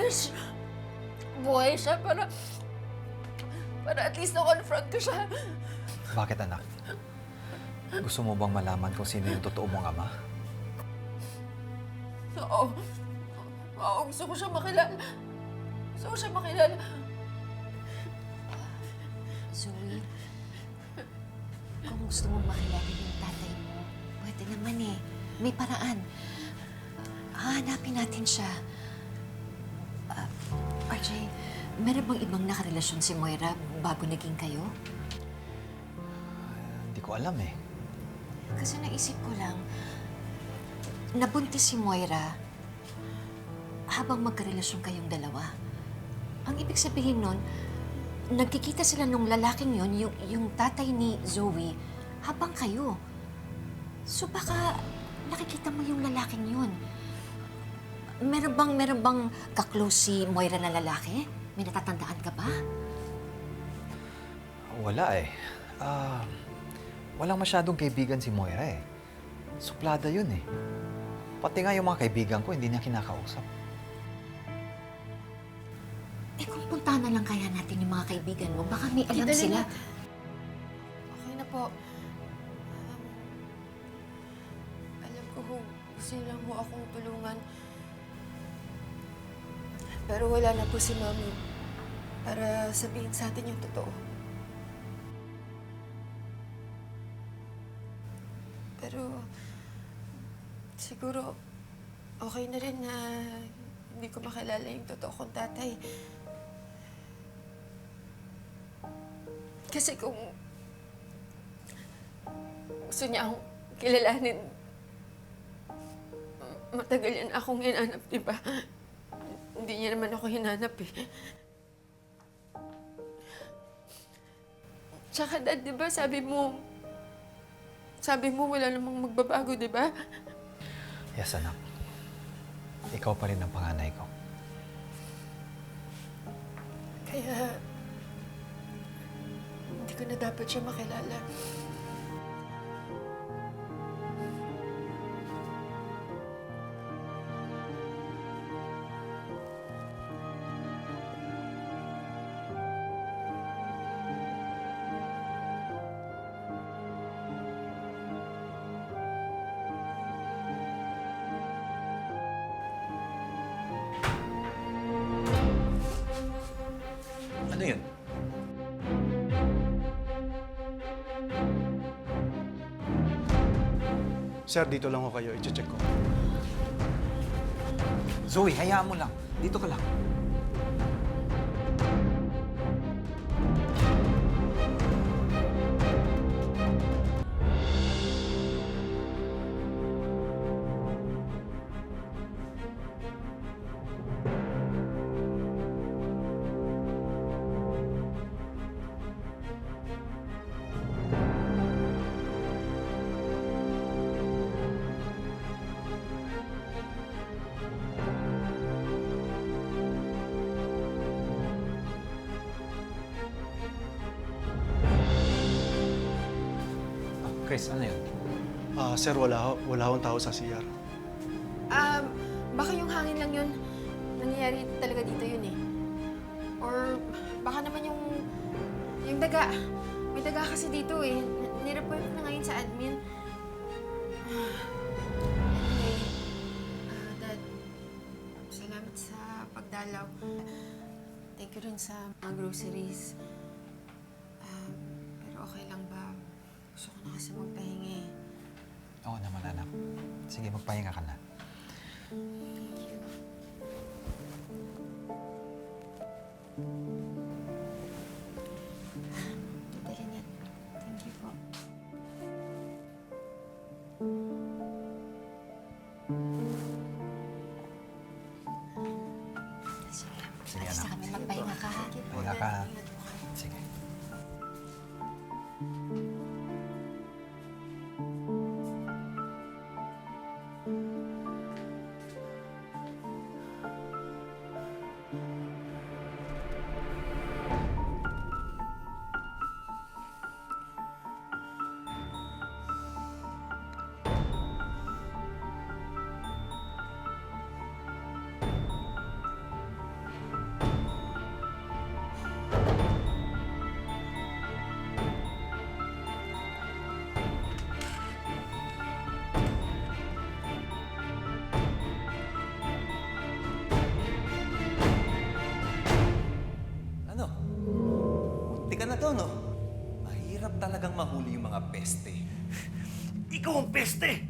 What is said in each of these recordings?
least buhay siya para at least na-confront ko siya. Bakit, anak? Gusto mo bang malaman kung sino yung totoo mong ama? Oo. Oo, gusto ko siya makilala. Gusto ko siya makilala. Zoe, kung gusto mong makilala yung tatay mo, pwede naman eh. May paraan. Hahanapin natin siya. RJ, meron bang ibang nakarelasyon si Moira bago naging kayo? Hindi ko alam eh. Kasi naisip ko lang, nabuntis si Moira habang magkarelasyon kayong dalawa. Ang ibig sabihin nun, nagkikita sila nung lalaking yon, yung tatay ni Zoe, habang kayo. So baka nakikita mo yung lalaking yun. Meron bang kaklose si Moira na lalaki? May natatandaan ka ba? Wala eh. Walang masyadong kaibigan si Moira eh. Suplada yun eh. Pati nga yung mga kaibigan ko, hindi niya kinakausap. Eh kung puntahan na lang kaya natin yung mga kaibigan mo, baka may alam Tita sila. Lynette. Okay na po. Alam ko ho, gusto niyo lang ho akong tulungan. Pero wala na po si Mami para sabihin sa atin yung totoo. Pero siguro okay na rin na hindi ko makilala yung totoo kong tatay. Kasi kung gusto niya akong kilalanin, matagal yan akong hinanap, di ba? Hindi niya naman ako hinanap eh. Tsaka Dad, di ba sabi mo wala namang magbabago, di ba? Yes, anak. Ikaw pa rin ang panganay ko. Kaya hindi ko na dapat siya makilala. Ano yun? Sir, dito lang ako kayo. I-check ko. Zoe, hayaan mo lang. Dito ka lang. Chris, ano yun? Sir, wala akong tao sa CR. Baka yung hangin lang yun. Nangyayari talaga dito yun eh. Or baka naman yung daga. May daga kasi dito eh. Nireport ko na ngayon sa admin. Anyway, Dad, salamat sa pagdalaw. Thank you rin sa mga groceries. Pero okay lang ba? Gusto ko na kasi magpahinga eh. Oo naman, anak. Sige, magpahinga ka na. Thank you. Tita Lynette, thank you po. Sige, Sige, alis na anak. kami. Magpahinga ka, ha? Pahinga ka. Sige. ito, no? Mahirap talagang mahuli yung mga peste. Ikaw ang peste!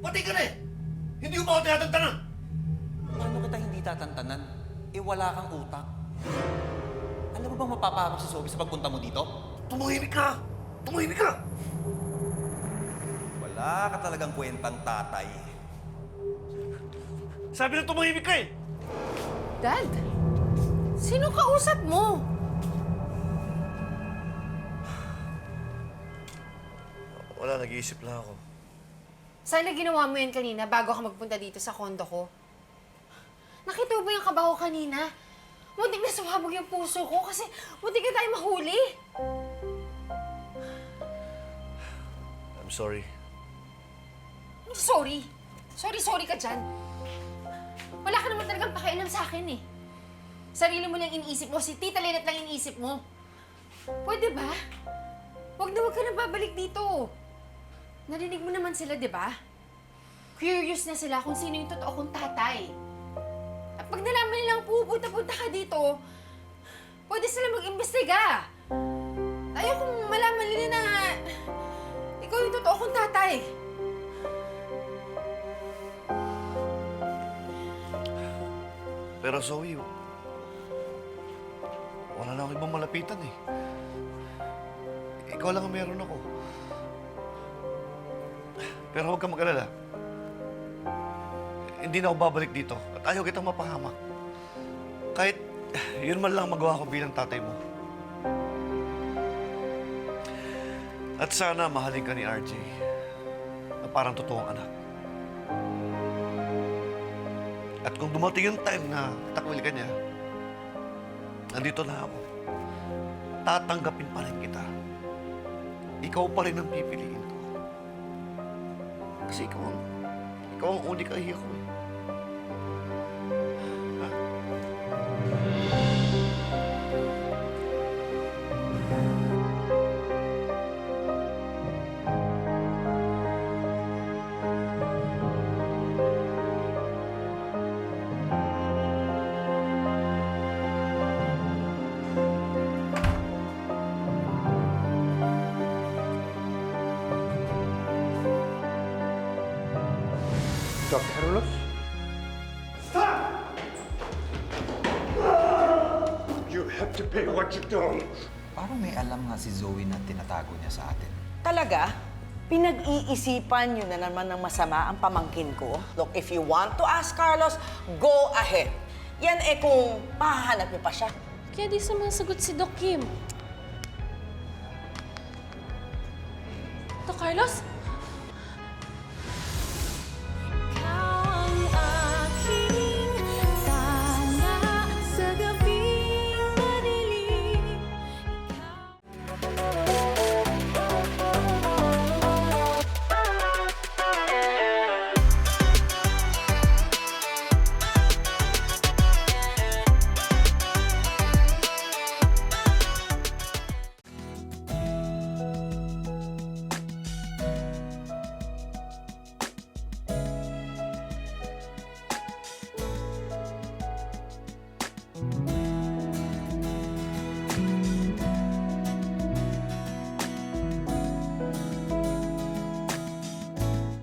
Pati ka na eh! Hindi mo ba ako tinatantanan? Paano kita hindi tatantanan? Eh, wala kang utak. Alam mo bang mapapahamak si Zoe sa pagpunta mo dito? Tumahimik ka! Tumahimik ka! Wala ka talagang kwentang tatay. Sabi na tumahimik ka eh! Dad, sino kausap mo? Wala, nag-iisip lang ako. Sana ginawa mo yan kanina bago ka magpunta dito sa kondo ko. Nakita mo ba yung kabaho kanina? Muntik na sumabog yung puso ko kasi muntik na tayo mahuli. I'm sorry. Sorry. Sorry ka dyan. Wala ka naman talagang pakialam sa akin eh. Sarili mo lang iniisip mo, si Tita Lynette lang iniisip mo. Pwede ba? Huwag ka na babalik dito. Narinig mo naman sila, di ba? Curious na sila kung sino yung totoo kong tatay. At pag nalaman nilang pupunta-punta ka dito, pwede sila mag-imbestiga. Ayokong malaman nila na ikaw yung totoo kong tatay. Pero Zoe, wala na akong ibang malapitan eh. Ikaw lang ang meron ako. Pero huwag kang mag-alala. Hindi na ako babalik dito at ayaw kitang mapahamak. Kahit yun man lang magawa ko bilang tatay mo. At sana mahalin ka ni RJ na parang totoong anak. At kung dumating yung time na takwil ka niya, nandito na ako. Tatanggapin pa rin kita. Ikaw pa rin ang pipiliin ko. Kasi ikaw ang unik ahiya ko eh. Ha? Dr. Carlos? You have to pay what you done. Parang may alam nga si Zoe na tinatago niya sa atin. Talaga? Pinag-iisipan nyo na naman ng masama ang pamangkin ko? Look, if you want to ask Carlos, go ahead. Yan eh kung mahahanap niyo pa siya. Kaya di sumasagot si Doc Kim. Doc Carlos?